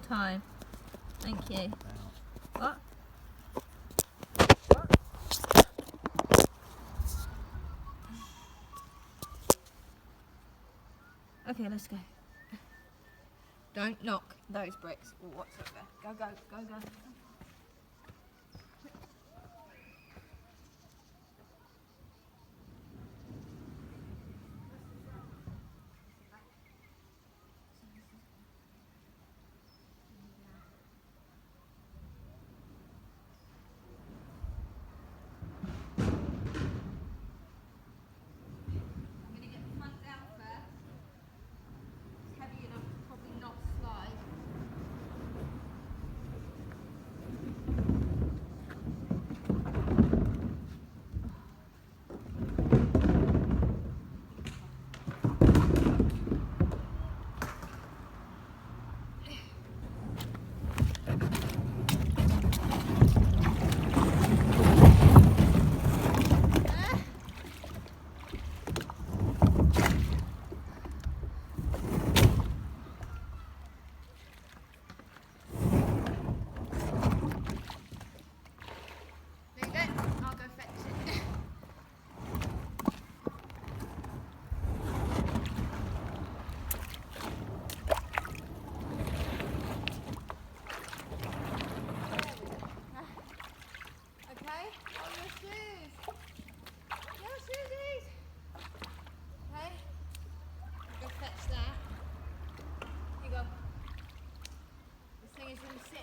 time. Thank you. What? Okay, let's go. Don't knock those bricks or whatsoever. Go, go, go, go.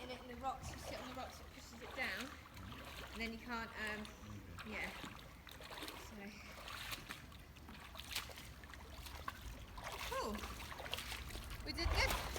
In the rocks, you sit on the rocks, it pushes it down, and then you can't, yeah. So, cool. We did good.